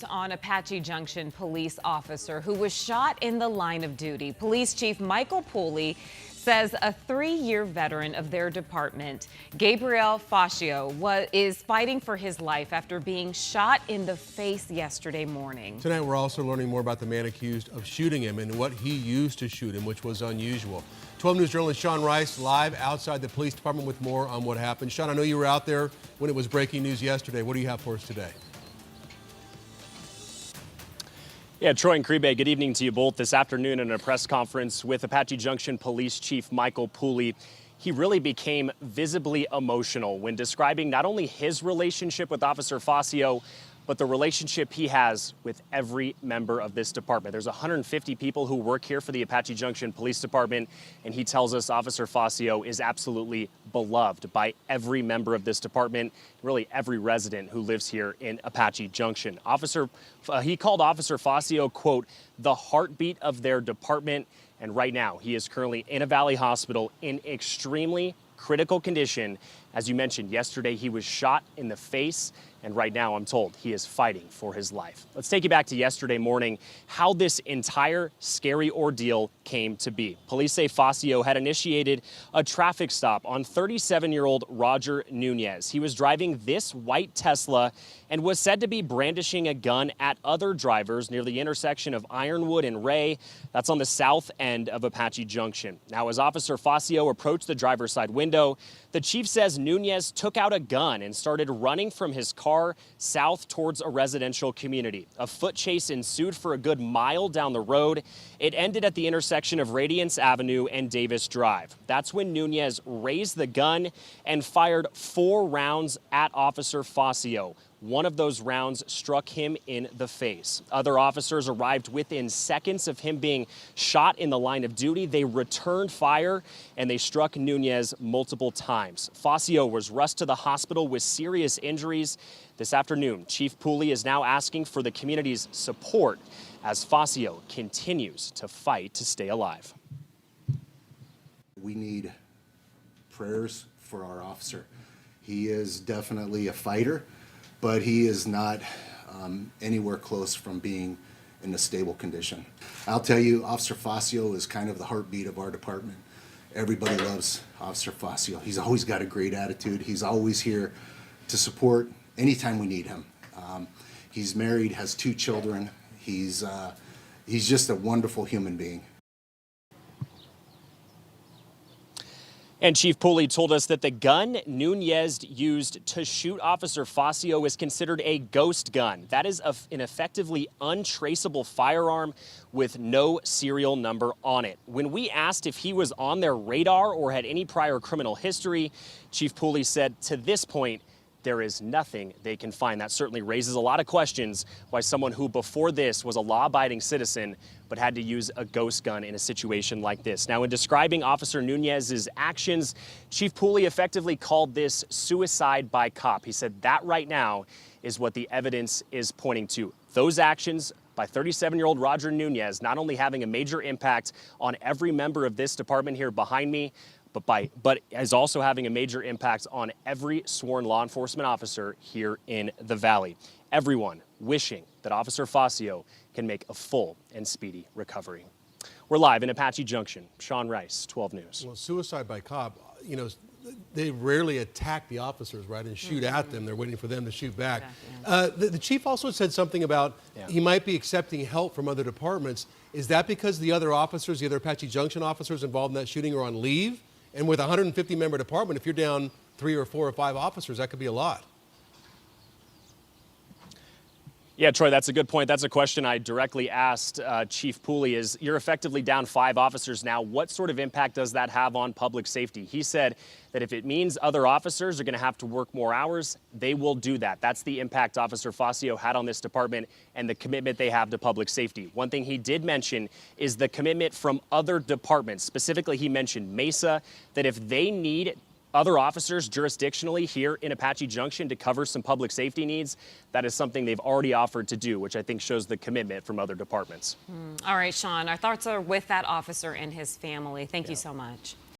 On Apache Junction police officer who was shot in the line of duty. Police Chief Michael Pooley says a 3-year veteran of their department, Gabriel Fascio, is fighting for his life after being shot in the face yesterday morning. Tonight we're also learning more about the man accused of shooting him and what he used to shoot him, which was unusual. 12 News journalist Sean Rice live outside the police department with more on what happened. Sean, I know you were out there when it was breaking news yesterday. What do you have for us today? Yeah, Troy and Kribe, good evening to you both. This afternoon in a press conference with Apache Junction Police Chief Michael Pooley, he really became visibly emotional when describing not only his relationship with Officer Fascio, but the relationship he has with every member of this department. There's 150 people who work here for the Apache Junction Police Department, and he tells us Officer Fascio is absolutely beloved by every member of this department, really every resident who lives here in Apache Junction. He called Officer Fascio, quote, the heartbeat of their department, and right now he is currently in a Valley hospital in extremely critical condition. As you mentioned, yesterday he was shot in the face, and right now I'm told he is fighting for his life. Let's take you back to yesterday morning, how this entire scary ordeal came to be. Police say Fascio had initiated a traffic stop on 37-year-old Roger Nunez. He was driving this white Tesla and was said to be brandishing a gun at other drivers near the intersection of Ironwood and Ray. That's on the south end of Apache Junction. Now, as Officer Fascio approached the driver's side window, the chief says Nunez took out a gun and started running from his car south towards a residential community. A foot chase ensued for a good mile down the road. It ended at the intersection of Radiance Avenue and Davis Drive. That's when Nunez raised the gun and fired 4 rounds at Officer Fascio. One of those rounds struck him in the face. Other officers arrived within seconds of him being shot in the line of duty. They returned fire and they struck Nunez multiple times. Fascio was rushed to the hospital with serious injuries. This afternoon, Chief Pooley is now asking for the community's support as Fascio continues to fight to stay alive. We need prayers for our officer. He is definitely a fighter, but he is not anywhere close from being in a stable condition. I'll tell you, Officer Fascio is kind of the heartbeat of our department. Everybody loves Officer Fascio. He's always got a great attitude. He's always here to support anytime we need him. He's married, has 2 children. He's just a wonderful human being. And Chief Pooley told us that the gun Nunez used to shoot Officer Fascio is considered a ghost gun. That is an effectively untraceable firearm with no serial number on it. When we asked if he was on their radar or had any prior criminal history, Chief Pooley said to this point, there is nothing they can find. That certainly raises a lot of questions why someone who before this was a law-abiding citizen but had to use a ghost gun in a situation like this. Now, in describing Officer Nunez's actions, Chief Pooley effectively called this suicide by cop. He said that right now is what the evidence is pointing to. Those actions by 37-year-old Roger Nunez not only having a major impact on every member of this department here behind me, but is also having a major impact on every sworn law enforcement officer here in the Valley. Everyone wishing that Officer Fascio can make a full and speedy recovery. We're live in Apache Junction. Sean Rice, 12 News. Well, suicide by cop, you know, they rarely attack the officers, right, and shoot at them. They're waiting for them to shoot back. The chief also said something about he might be accepting help from other departments. Is that because the other officers, the other Apache Junction officers involved in that shooting are on leave? And with a 150-member department, if you're down 3 or 4 or 5 officers, that could be a lot. Yeah, Troy, that's a good point. That's a question I directly asked Chief Pooley is, you're effectively down 5 officers now. What sort of impact does that have on public safety? He said that if it means other officers are going to have to work more hours, they will do that. That's the impact Officer Fascio had on this department and the commitment they have to public safety. One thing he did mention is the commitment from other departments. Specifically, he mentioned Mesa, that if they need other officers jurisdictionally here in Apache Junction to cover some public safety needs, that is something they've already offered to do, which I think shows the commitment from other departments. All right, Sean, our thoughts are with that officer and his family. Thank you so much.